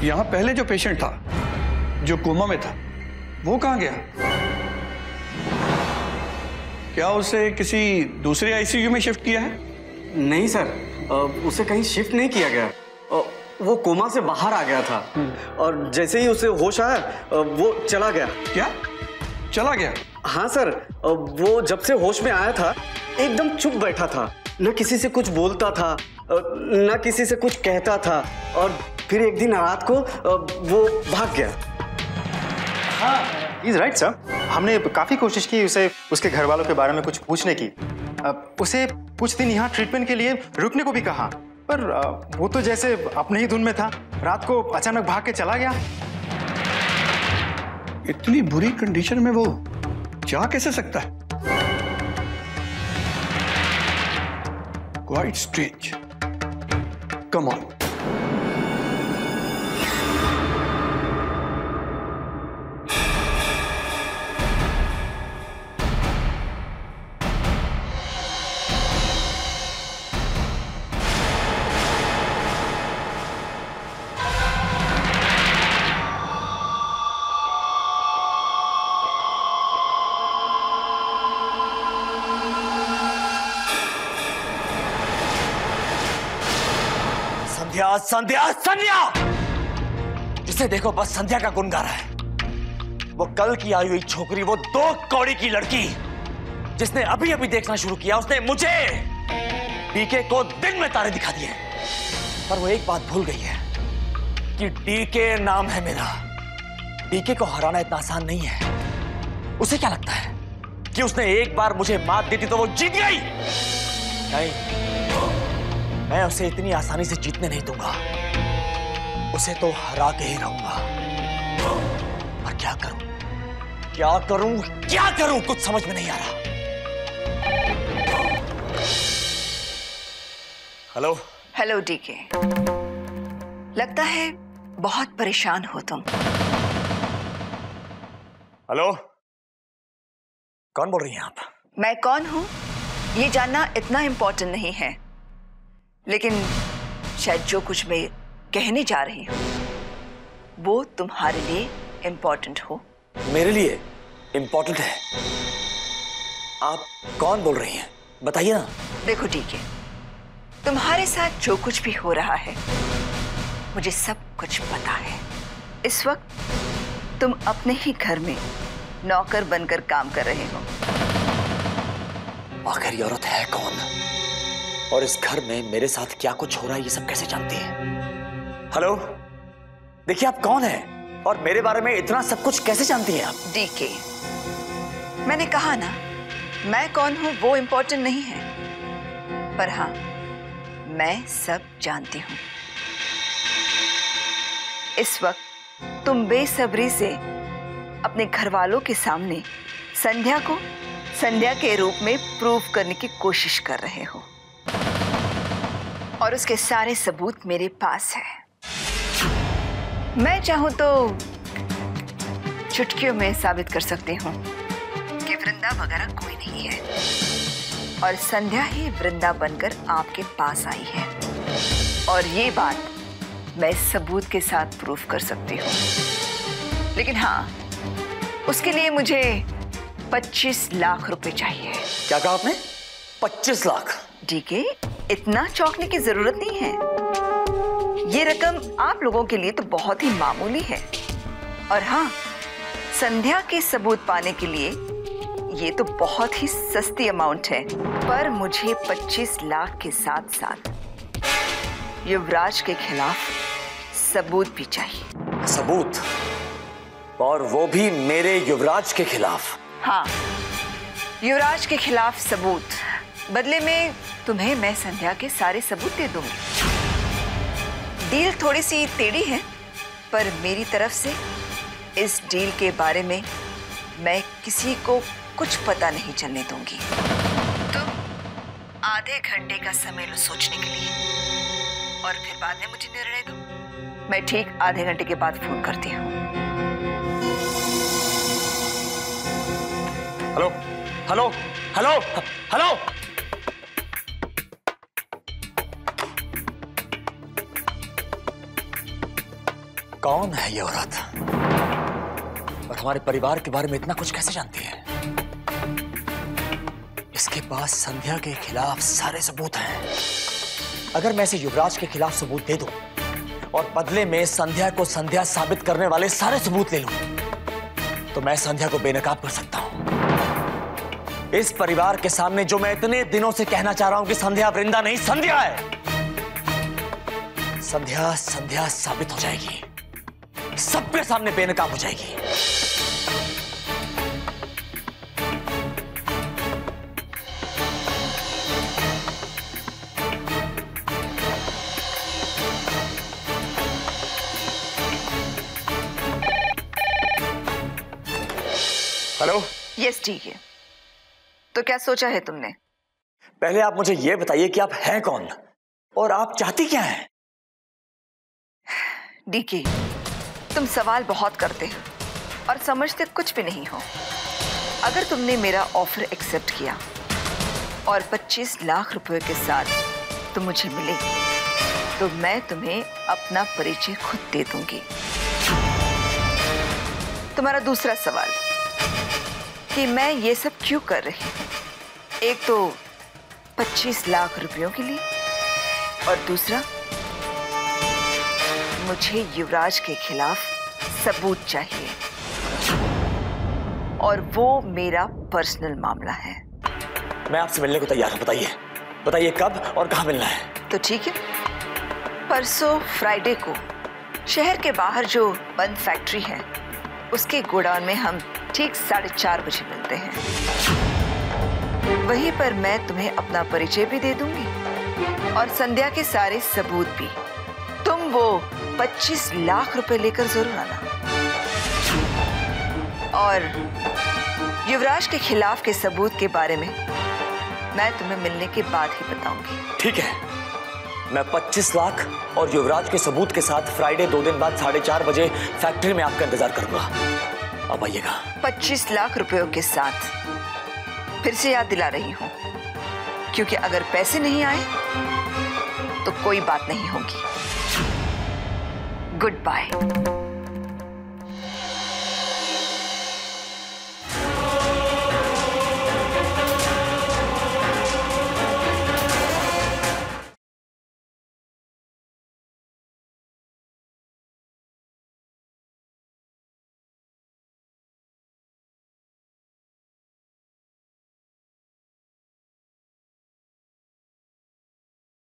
यहाँ पहले जो पेशेंट था, जो कोमा में था, वो कहाँ गया? क्या उसे किसी दूसरे आईसीयू में शिफ्ट किया है? नहीं सर, उसे कहीं शिफ्ट नहीं किया गया। वो कोमा से बाहर आ गया था और जैसे ही उसे होश आया वो चला गया। क्या? चला गया? हाँ सर, वो जब से होश में आया था एकदम चुप बैठा था, न किसी से कुछ बोलता था, न किसी से कुछ कहता था, और फिर एक दिन रात को वो भाग गया। हाँ, इज राइट सर। हमने काफ़ी कोशिश की उसे उसके घर वालों के बारे में कुछ पूछने की। उसे कुछ दिन यहाँ ट्रीटमेंट के लिए रुकने को भी कहा, पर वो तो जैसे अपने ही धुन में था। रात को अचानक भाग के चला गया। इतनी बुरी कंडीशन में वो जा कैसे सकता है? Quite strange. Come on. Sandhya Sandhya Sandhya, जिसे देखो बस संध्या का गुण गा रहा है। वो कल की आई हुई छोकरी, वो 2 कौड़ी की लड़की जिसने अभी अभी देखना शुरू किया, उसने मुझे डीके को दिन में तारे दिखा दिए। पर वो एक बात भूल गई है कि डीके नाम है मेरा। डीके को हराना इतना आसान नहीं है। उसे क्या लगता है कि उसने एक बार मुझे मात दी थी तो वो जीत गई? नहीं, मैं उसे इतनी आसानी से जीतने नहीं दूंगा। उसे तो हरा के ही रहूंगा। पर क्या करूं, क्या करूं, क्या करूं, कुछ समझ में नहीं आ रहा। हेलो हेलो डीके, लगता है बहुत परेशान हो तुम। हेलो, कौन बोल रही हैं आप? मैं कौन हूं ये जानना इतना इम्पोर्टेंट नहीं है, लेकिन शायद जो कुछ मैं कहने जा रही हूं वो तुम्हारे लिए इम्पोर्टेंट हो। मेरे लिए इम्पोर्टेंट है? आप कौन बोल रही हैं, बताइए ना। देखो डीके, तुम्हारे साथ जो कुछ भी हो रहा है मुझे सब कुछ पता है। इस वक्त तुम अपने ही घर में नौकर बनकर काम कर रहे हो। आखिर ये औरत है कौन, और इस घर में मेरे साथ क्या कुछ हो रहा है ये सब कैसे जानती है? हेलो, देखिए आप कौन हैं और मेरे बारे में इतना सब कुछ कैसे जानती हैं आप? डीके, मैंने कहा ना, मैं कौन हूं वो इम्पोर्टेंट नहीं है, पर हाँ, मैं सब जानती हूं। इस वक्त तुम बेसब्री से अपने घर वालों के सामने संध्या को संध्या के रूप में प्रूव करने की कोशिश कर रहे हो, और उसके सारे सबूत मेरे पास है। मैं चाहूं तो चुटकियों में साबित कर सकती हूँ कि वृंदा वगैरह कोई नहीं है और संध्या ही वृंदा बनकर आपके पास आई है, और ये बात मैं सबूत के साथ प्रूफ कर सकती हूँ। लेकिन हाँ, उसके लिए मुझे 25 लाख रुपए चाहिए। क्या कहा आपने? 25 लाख? डीके, इतना चौंकने की जरूरत नहीं है। ये रकम आप लोगों के लिए तो बहुत ही मामूली है, और हाँ, संध्या के सबूत पाने के लिए ये तो बहुत ही सस्ती अमाउंट है। पर मुझे 25 लाख के साथ साथ युवराज के खिलाफ सबूत भी चाहिए। सबूत? और वो भी मेरे युवराज के खिलाफ? हाँ, युवराज के खिलाफ सबूत। बदले में तुम्हें मैं संध्या के सारे सबूत दे दूंगी। डील थोड़ी सी टेढ़ी है, पर मेरी तरफ से इस डील के बारे में मैं किसी को कुछ पता नहीं चलने दूंगी। तुम आधे घंटे का समय लो सोचने के लिए, और फिर बाद में मुझे निर्णय दो। मैं ठीक आधे घंटे के बाद फोन करती हूँ। हेलो हेलो हेलो हेलो, कौन है ये औरत और हमारे परिवार के बारे में इतना कुछ कैसे जानती है? इसके पास संध्या के खिलाफ सारे सबूत हैं। अगर मैं इसे युवराज के खिलाफ सबूत दे दूं और बदले में संध्या को संध्या साबित करने वाले सारे सबूत ले लूं, तो मैं संध्या को बेनकाब कर सकता हूं। इस परिवार के सामने जो मैं इतने दिनों से कहना चाह रहा हूं कि संध्या वृंदा नहीं, संध्या है। संध्या संध्या साबित हो जाएगी, सबके सामने बेनकाब हो जाएगी। हेलो। यस ठीक है। तो क्या सोचा है तुमने? पहले आप मुझे यह बताइए कि आप हैं कौन और आप चाहती क्या हैं? डीके, तुम सवाल बहुत करते हो और समझते कुछ भी नहीं हो। अगर तुमने मेरा ऑफर एक्सेप्ट किया और 25 लाख रुपए के साथ तुम मुझे मिले, तो मैं तुम्हें अपना परिचय खुद दे दूंगी। तुम्हारा दूसरा सवाल कि मैं ये सब क्यों कर रही हूं, एक तो 25 लाख रुपयों के लिए और दूसरा मुझे युवराज के खिलाफ सबूत चाहिए और वो मेरा पर्सनल मामला है। मैं आपसे मिलने को तैयार हूं। बताइए कब और कहां मिलना है? तो ठीक है, परसों फ्राइडे को शहर के बाहर जो बंद फैक्ट्री है उसके गोडाउन में हम ठीक 4:30 बजे मिलते हैं। वहीं पर मैं तुम्हें अपना परिचय भी दे दूंगी और संध्या के सारे सबूत भी। तुम वो 25 लाख रुपए लेकर जरूर आना और युवराज के खिलाफ के सबूत के बारे में मैं तुम्हें मिलने के बाद ही बताऊंगी। ठीक है, मैं 25 लाख और युवराज के सबूत के साथ फ्राइडे 2 दिन बाद 4:30 बजे फैक्ट्री में आपका इंतजार करूंगा। अब आइएगा। 25 लाख रुपयों के साथ फिर से याद दिला रही हूं, क्योंकि अगर पैसे नहीं आए तो कोई बात नहीं होगी। Good bye.